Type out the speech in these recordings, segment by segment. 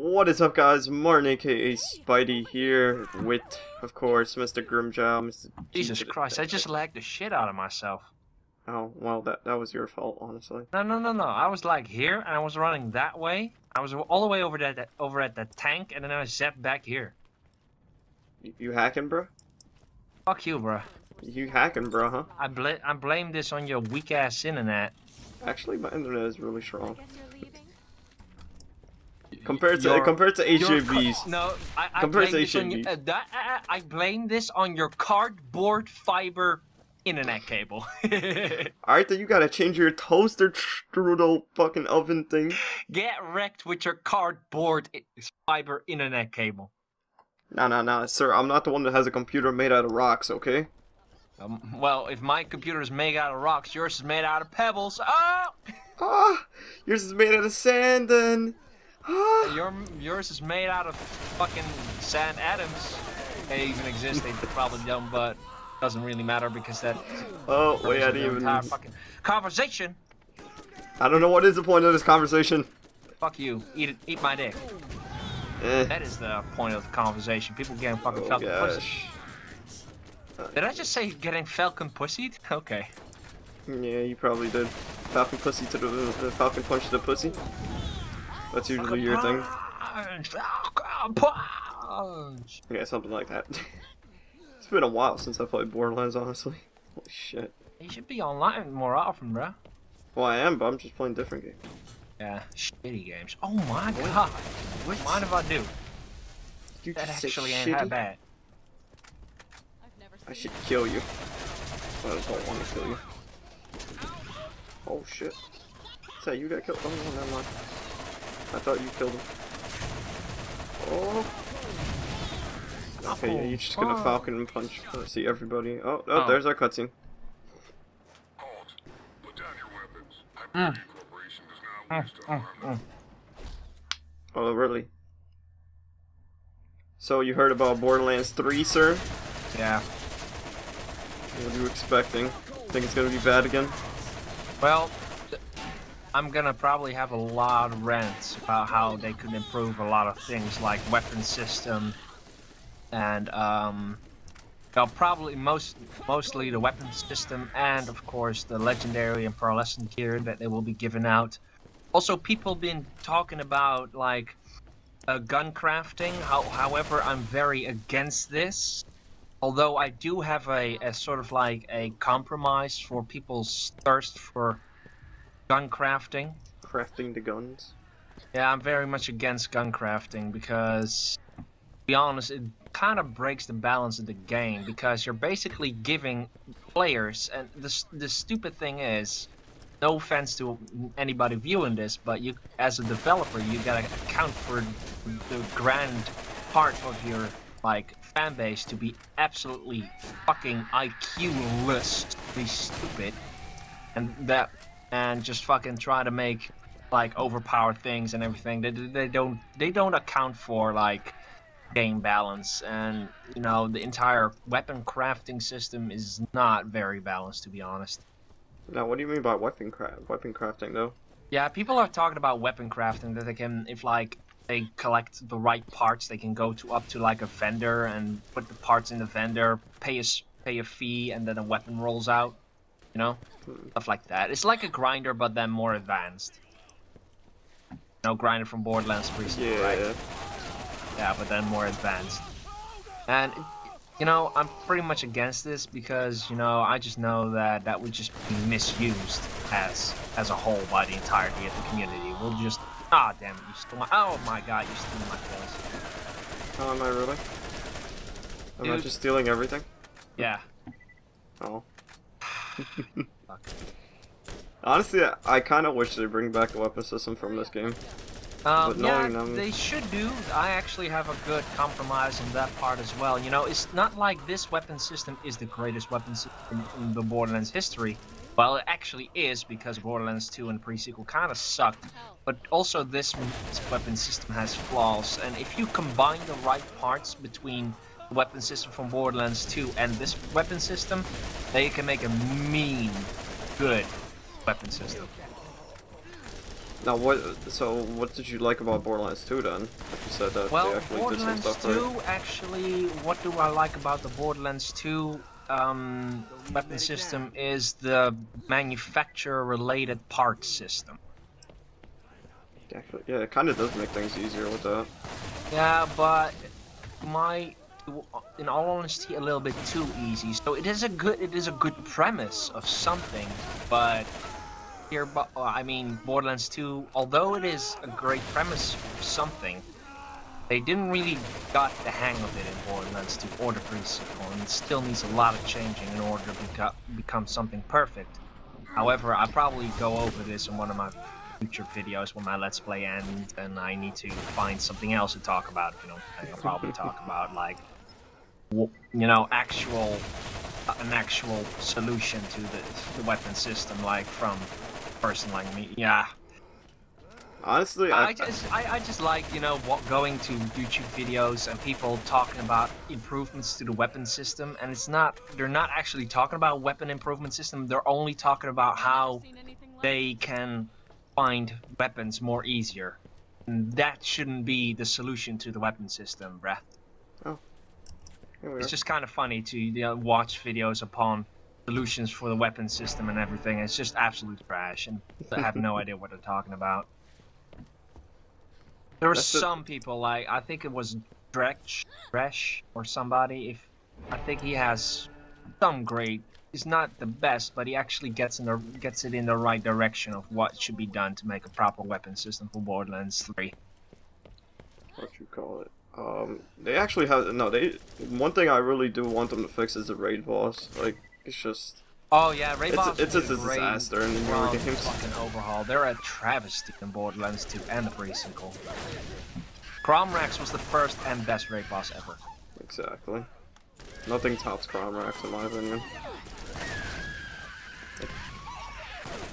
What is up, guys? Martin, aka Spidey, here with, of course, Mr. Grimjow, Mr. Jesus Christ, I just lagged the shit out of myself. Oh, well, that was your fault, honestly. No. I was like here, and I was running that way. I was all the way over at the tank, and then I zapped back here. You hacking, bro? Fuck you, bro. You hacking, bro, huh? I blame this on your weak ass internet. Actually, my internet is really strong. Compared to HAB's. No, I blame this on your cardboard fiber internet cable. Alright, then you gotta change your toaster strudel fucking oven thing. Get wrecked with your cardboard fiber internet cable. Nah, sir, I'm not the one that has a computer made out of rocks, okay? Well, if my computer is made out of rocks, yours is made out of pebbles. Ah! Ah! Yours is made out of sand, then. Yours is made out of fucking sand atoms. They even exist, they probably don't, but doesn't really matter because that. Oh wait, I didn't even. Fucking conversation. I don't know what is the point of this conversation. Fuck you. Eat my dick. That is the point of the conversation. People getting fucking falcon pussy. Did I just say getting falcon pussied? Okay. Yeah, you probably did. Falcon pussy to the falcon punch to the pussy. That's usually your thing. Yeah, something like that. It's been a while since I played Borderlands, honestly. Holy shit. You should be online more often, bro. Well, I am, but I'm just playing different games. Yeah, shitty games. Oh my god. What? Mind if I do? You that just actually ain't shitty? that bad. I should kill you. I just don't want to kill you. Oh shit. Say, you got killed? Oh no, never mind. I thought you killed him. Oh. Okay, yeah, you're just gonna falcon and punch. Let's see everybody. Oh, there's our cutscene. Put down your weapons. Corporation does not wish to Oh, really? So you heard about Borderlands 3, sir? Yeah. What are you expecting? Think it's gonna be bad again? Well, I'm gonna probably have a lot of rants about how they could improve a lot of things like weapon system and well, probably mostly the weapon system and of course the legendary and pearlescent gear that they will be giving out. Also, people been talking about like gun crafting. However, I'm very against this. Although I do have a sort of like a compromise for people's thirst for gun crafting. Crafting the guns? Yeah, I'm very much against gun crafting because, to be honest, it kind of breaks the balance of the game because you're basically giving players, and the stupid thing is, no offense to anybody viewing this, but you, as a developer, you gotta account for the grand part of your like fan base to be absolutely fucking IQ-lessly stupid, and just fucking try to make like overpowered things and everything. They don't account for like game balance, and you know the entire weapon crafting system is not very balanced, to be honest. Now, what do you mean by weapon crafting, though? Yeah, people are talking about weapon crafting that they can, if like they collect the right parts, they can go up to like a vendor and put the parts in the vendor, pay a fee, and then a weapon rolls out. You know, stuff like that. It's like a grinder, but then more advanced. No, grinder from Borderlands 3, right? Yeah, but then more advanced. And you know, I'm pretty much against this because you know I just know that that would just be misused as a whole by the entirety of the community. We'll just damn it, you stole my god, you stole my kills. Oh, am I really? Am I just stealing everything? Yeah. Oh. Honestly, I kind of wish they bring back the weapon system from this game. Yeah, they should do. I actually have a good compromise in that part as well. You know, it's not like this weapon system is the greatest weapon system in the Borderlands history. Well, it actually is, because Borderlands 2 and pre-sequel kind of sucked. But also this weapon system has flaws, and if you combine the right parts between the weapon system from Borderlands 2 and this weapon system, they can make a mean, good weapon system. Now what? So what did you like about Borderlands 2 then? If you said that Well, they actually Borderlands did some stuff 2, right. actually, what do I like about the Borderlands 2 weapon system is the manufacturer-related part system. Actually, yeah, it kind of does make things easier with that. Yeah, but in all honesty, a little bit too easy. So it is a good premise of something, but here, I mean, Borderlands 2, although it is a great premise for something, they didn't really got the hang of it in Borderlands 2 or the pre-sequel, and it still needs a lot of changing in order to become something perfect. However, I'll probably go over this in one of my future videos when my Let's Play ends, and I need to find something else to talk about. You know, I'll probably talk about like, you know, an actual solution to the weapon system, like from a person like me. Yeah. Honestly, I just like, you know, going to YouTube videos and people talking about improvements to the weapon system, and they're not actually talking about weapon improvement system. They're only talking about how they can find weapons more easier. And that shouldn't be the solution to the weapon system, bruh. Oh. It's just kind of funny to watch videos upon solutions for the weapon system and everything. It's just absolute trash, and I have no idea what they're talking about. There were some people, like, I think it was Dresh or somebody. I think he has some great. He's not the best, but he actually gets it in the right direction of what should be done to make a proper weapon system for Borderlands 3. What you call it? They actually have one thing I really do want them to fix is the raid boss. Like, it's just. Oh yeah, raid boss. It's just a disaster in the newer games. Fucking overhaul. They're a travesty in Borderlands 2 and the pre-sequel. Cromrax was the first and best raid boss ever. Exactly. Nothing tops Cromrax in my opinion.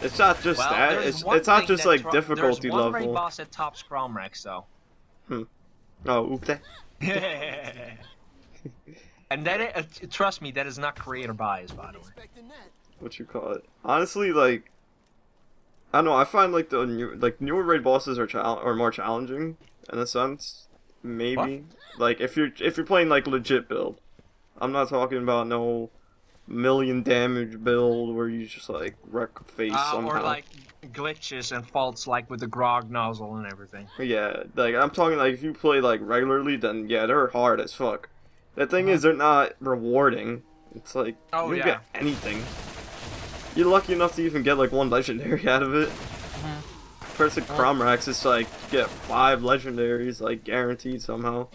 It's not just that. It's not just like difficulty level. There's one raid boss that tops Cromrax though. Oh, oops. And that, trust me, that is not creator bias, by the way. What you call it? Honestly, like, I don't know. I find like the newer raid bosses are more challenging in a sense. Maybe what? Like if you're playing like legit build. I'm not talking about no million damage build where you just like wreck a face somehow. Or like glitches and faults like with the grog nozzle and everything. Yeah, like I'm talking like if you play like regularly, then yeah, they're hard as fuck. The thing is, they're not rewarding. It's like, you don't get anything. You're lucky enough to even get like one legendary out of it. First at Cromrax, it's like, you get 5 legendaries, like, guaranteed somehow.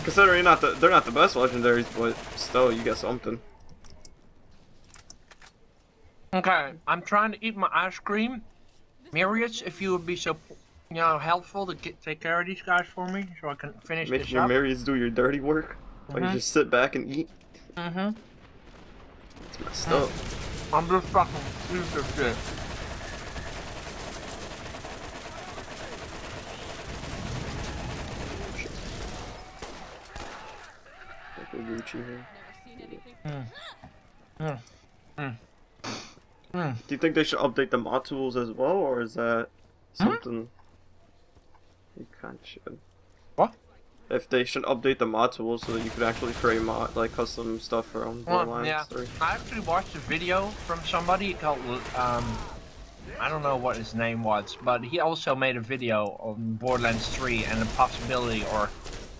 Considering they're not the best legendaries, but still, you get something. Okay, I'm trying to eat my ice cream. Marius, if you would be so, you know, helpful to take care of these guys for me, so I can finish this up. Marius do your dirty work, while you just sit back and eat. It's messed up. I'm just fucking piece of shit. Do you think they should update the mod tools as well, or is that something you kind of should? What? If they should update the mod tools so that you could actually create custom stuff for Borderlands 3. I actually watched a video from somebody called I don't know what his name was, but he also made a video on Borderlands 3 and the possibility or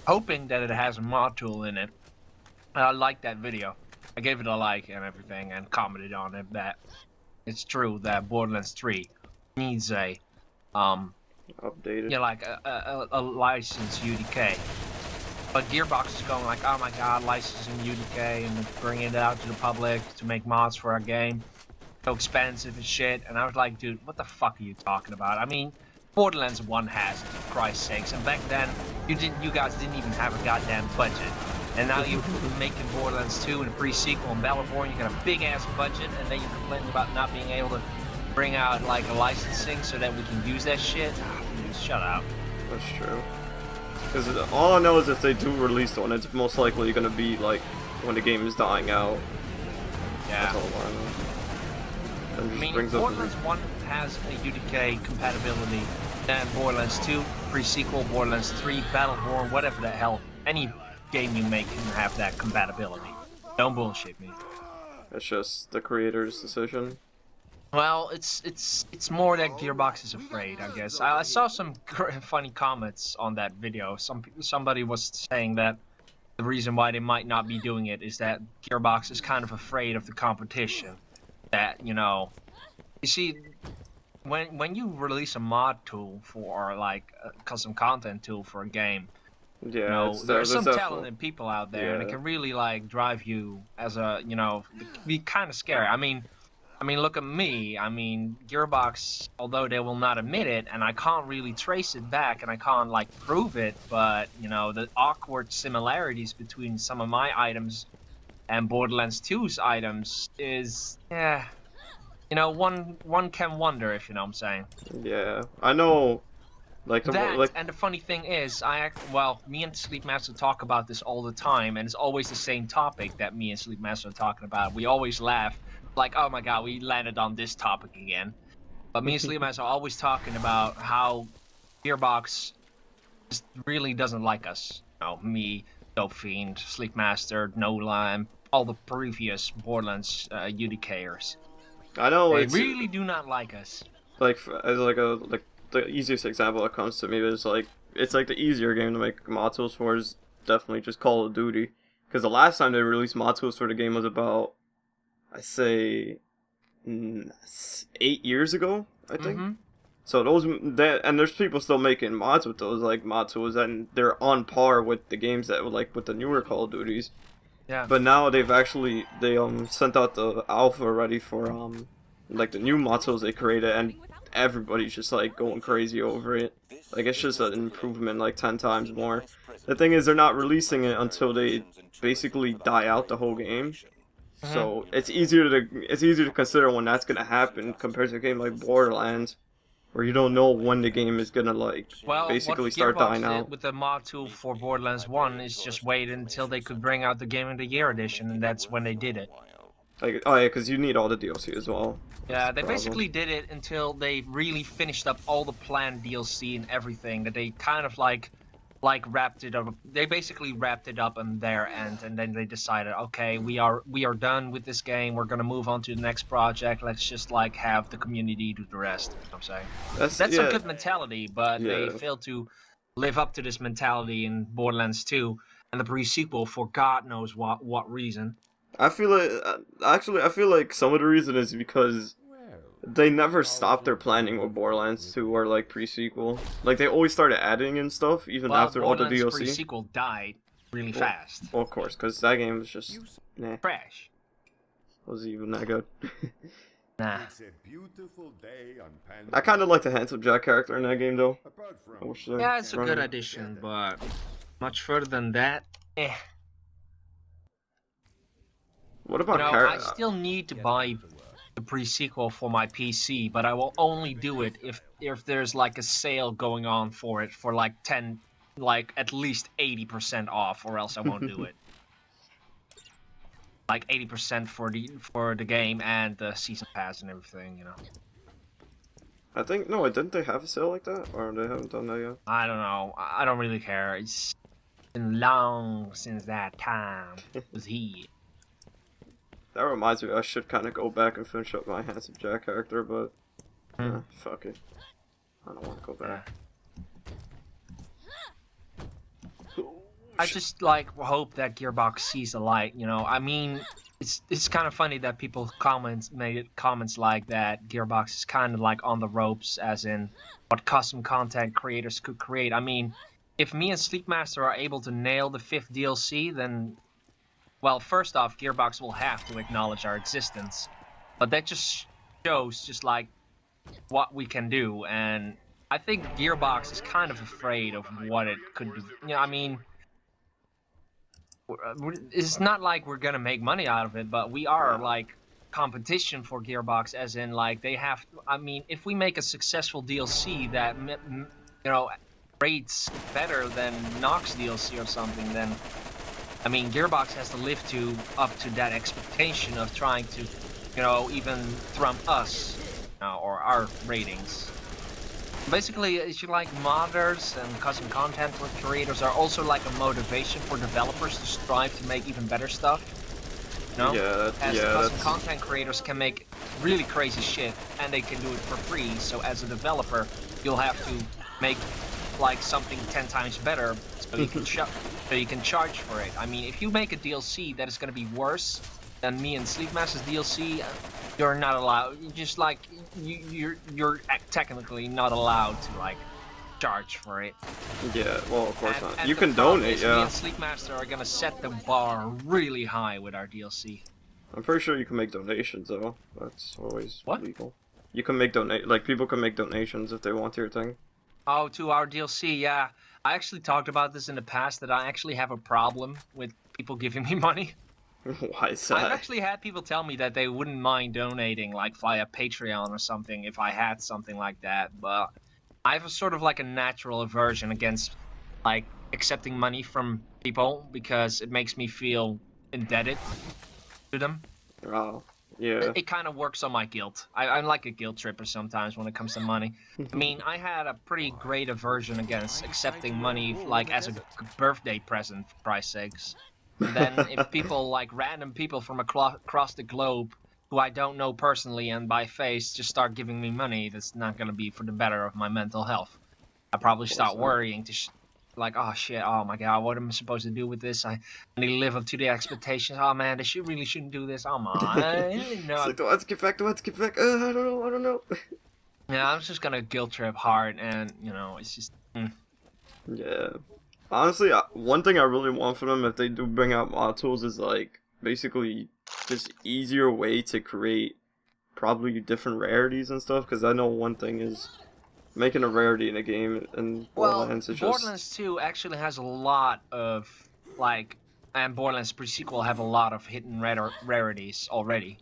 hoping that it has a mod tool in it. And I liked that video. I gave it a like and everything and commented on it that it's true that Borderlands 3 needs a updated. Yeah, like a licensed UDK. But Gearbox is going like, oh my god, licensing UDK and bringing it out to the public to make mods for our game. So expensive and shit. And I was like, dude, what the fuck are you talking about? I mean, Borderlands 1 has it, for Christ's sakes. And back then, you guys didn't even have a goddamn budget. And now you're making Borderlands 2 and a pre-sequel in Battleborn, you got a big ass budget, and then you're complaining about not being able to bring out like a licensing so that we can use that shit. Dude, shut up. That's true. Because all I know is if they do release one, it's most likely going to be like when the game is dying out. Yeah. That's all I know. I mean, Borderlands 1 has a UDK compatibility, then Borderlands 2, pre-sequel, Borderlands 3, Battleborn, whatever the hell, any game you make can have that compatibility. Don't bullshit me. It's just the creator's decision. Well, it's more that Gearbox is afraid, I guess. I saw some funny comments on that video. Somebody was saying that the reason why they might not be doing it is that Gearbox is kind of afraid of the competition. That, you see, when you release a mod tool for like a custom content tool for a game, yeah, there's some talented people out there, and it can really like drive you as a, it can be kind of scary. I mean, look at me. I mean, Gearbox, although they will not admit it, and I can't really trace it back, and I can't like prove it, but the awkward similarities between some of my items and Borderlands 2's items is, one can wonder, if you know what I'm saying. Yeah, I know. And the funny thing is, me and Sleepmaster talk about this all the time, and it's always the same topic that me and Sleepmaster are talking about. We always laugh, like, oh my god, we landed on this topic again. But me and Sleepmaster are always talking about how Gearbox just really doesn't like us. Me, Dope Fiend, Sleepmaster, Nola, and all the previous Borderlands UDKers. I know they really do not like us. The easiest example that comes to me is it's like the easier game to make mod tools for is definitely just Call of Duty, because the last time they released mod tools for the game was about, I say, 8 years ago, I think. Mm-hmm. So and there's people still making mods with those like mod tools, and they're on par with the games that with the newer Call of Duties. Yeah. But now they sent out the alpha already for the new mod tools they created, and everybody's just like going crazy over it. Like, it's just an improvement like 10 times more. The thing is, they're not releasing it until they basically die out the whole game. So it's easier to consider when that's gonna happen compared to a game like Borderlands, where you don't know when the game is gonna basically start dying out. With the mod tool for Borderlands 1 is just wait until they could bring out the Game of the Year edition, and that's when they did it. Like, oh yeah, because you need all the DLC as well. Yeah, they basically did it until they really finished up all the planned DLC and everything. That they kind of like wrapped it up. They basically wrapped it up on their end, and then they decided, okay, we are done with this game. We're gonna move on to the next project. Let's just have the community do the rest. You know what I'm saying that's a good mentality, but they failed to live up to this mentality in Borderlands 2 and the pre-sequel for God knows what reason. I feel like some of the reason is because they never stopped their planning with Borderlands 2 or pre-sequel. Like, they always started adding in stuff even after all the DLC. Pre-sequel died really fast. Well, of course, because that game was just trash. Wasn't even that good. Nah. I kind of like the Handsome Jack character in that game though. Yeah, it's a good addition, but much further than that, What about I still need to buy the pre-sequel for my PC, but I will only do it if there's a sale going on for it for at least 80% off, or else I won't do it. 80% for the game and the season pass and everything, I think didn't they have a sale like that, or they haven't done that yet? I don't know. I don't really care. It's been long since that time was here. That reminds me, I should kind of go back and finish up my Handsome Jack character, but fuck it. I don't want to go back. I just hope that Gearbox sees the light. I mean, it's kind of funny that people made comments like that. Gearbox is kind of on the ropes, as in what custom content creators could create. I mean, if me and Sleepmaster are able to nail the 5th DLC, then. Well, first off, Gearbox will have to acknowledge our existence, but that just shows what we can do, and I think Gearbox is kind of afraid of what it could do. I mean, it's not like we're gonna make money out of it, but we are competition for Gearbox, as in they have. I mean, if we make a successful DLC that rates better than Nox DLC or something, then. I mean, Gearbox has to live up to that expectation of trying to, even trump us, or our ratings. Basically, if you like modders and custom content creators are also like a motivation for developers to strive to make even better stuff. You know? As custom content creators can make really crazy shit and they can do it for free. So as a developer, you'll have to make like something 10 times better so you can charge for it. I mean, if you make a DLC that is going to be worse than me and Sleepmaster's DLC, you're not allowed. Just like you're technically not allowed to like charge for it. Yeah, well, of course not. And You can donate, me and Sleepmaster are gonna set the bar really high with our DLC. I'm pretty sure you can make donations though. That's always what? legal. You can make people can make donations if they want to your thing. Oh, to our DLC, yeah. I actually talked about this in the past that I actually have a problem with people giving me money. Why is that? I've actually had people tell me that they wouldn't mind donating like via Patreon or something if I had something like that, but I have a sort of like a natural aversion against like accepting money from people because it makes me feel indebted to them. Oh, yeah. It kind of works on my guilt. I'm like a guilt tripper sometimes when it comes to money. I mean, I had a pretty great aversion against accepting money like as a birthday present, for Christ's sakes. Then if people like random people from across the globe who I don't know personally and by face just start giving me money, that's not going to be for the better of my mental health. I probably start worrying like, oh shit, oh my god, what am I supposed to do with this? I need to live up to the expectations. Oh man, they really shouldn't do this. Oh man, no. It's like, let's get back. I don't know. Yeah, I'm just gonna guilt trip hard, and you know, it's just. Yeah. Honestly, one thing I really want from them if they do bring out mod tools is like basically just easier way to create probably different rarities and stuff. Because I know one thing is making a rarity in a game and Borderlands is just. Borderlands 2 actually has a lot of like, and Borderlands pre-sequel have a lot of hidden rarities already,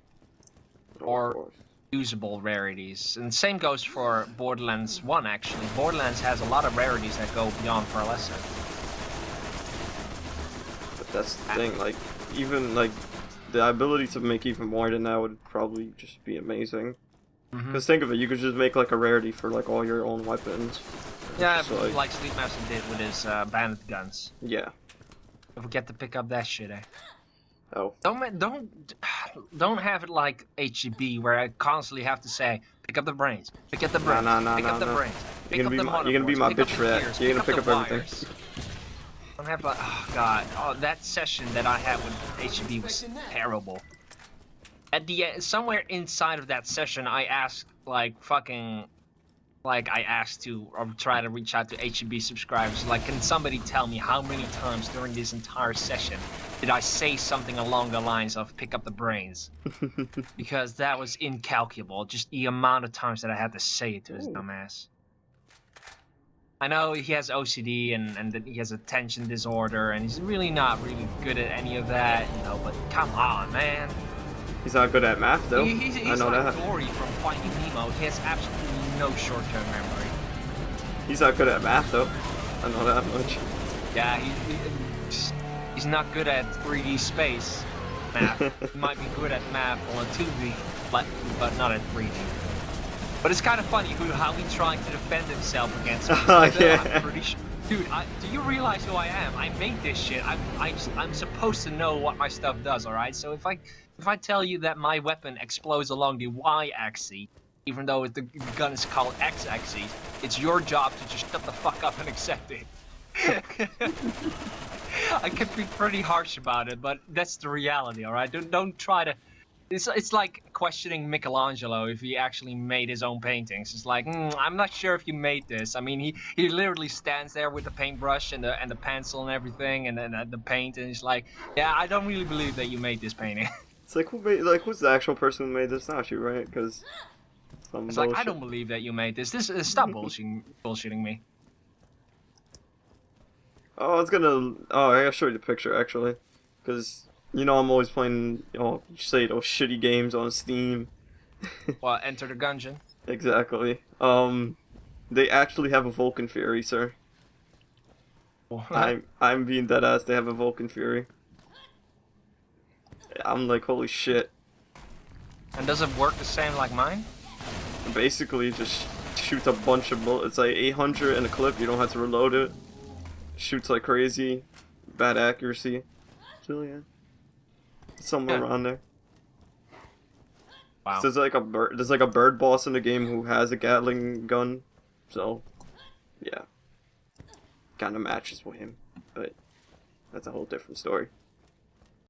or usable rarities. And the same goes for Borderlands 1 actually. Borderlands has a lot of rarities that go beyond Lesser. That's the thing, like, even, like, the ability to make even more than that would probably just be amazing. Because think of it, you could just make, like, a rarity for, like, all your own weapons. Yeah, so, like Sleepmaster did with his bandit guns. Yeah. Don't forget to pick up that shit, eh? Oh. Don't have it like HEB, where I constantly have to say, pick up the brains, pick up the brains, pick up the brains, pick up the motherboards, you're gonna be my bitch for that. You're gonna pick up everything. Don't have like, oh god, oh that session that I had with HEB was terrible. At the end, somewhere inside of that session, I asked like fucking, like I asked to or try to reach out to HEB subscribers. Like, can somebody tell me how many times during this entire session did I say something along the lines of "pick up the brains"? Because that was incalculable. Just the amount of times that I had to say it to his dumbass. I know he has OCD and that he has attention disorder, and he's really not really good at any of that, you know. But come on, man. He's not good at math, though. He's I know like that. Dory from Finding Nemo. He has absolutely no short-term memory. He's not good at math, though. I know that much. Yeah, he's not good at 3D space math. He might be good at math on 2D, but not at 3D. But it's kind of funny how he tried to defend himself against me. Yeah. I'm pretty sure. Dude, do you realize who I am? I made this shit. I'm supposed to know what my stuff does, alright? So if I tell you that my weapon explodes along the Y-axis, even though the gun is called X-axis, it's your job to just shut the fuck up and accept it. I can be pretty harsh about it, but that's the reality, alright? Don't try to... It's like questioning Michelangelo if he actually made his own paintings. It's like, I'm not sure if you made this. I mean, he literally stands there with the paintbrush and the pencil and everything, and then the paint, and he's like, yeah, I don't really believe that you made this painting. It's like, who's the actual person who made this? Not you, right? Because it's like, I don't believe that you made this. Stop bullshitting me. Oh, I gotta show you the picture actually, because. You know, I'm always playing, those shitty games on Steam. Well, Enter the Gungeon. Exactly. They actually have a Vulcan Fury, sir. What? I'm being deadass. They have a Vulcan Fury. I'm like, holy shit. And does it work the same like mine? Basically, just shoots a bunch of bullets. It's like 800 in a clip. You don't have to reload it. Shoots like crazy. Bad accuracy. So yeah, somewhere around there. Wow. So there's like a bird boss in the game who has a Gatling gun. So yeah, kind of matches with him, but that's a whole different story.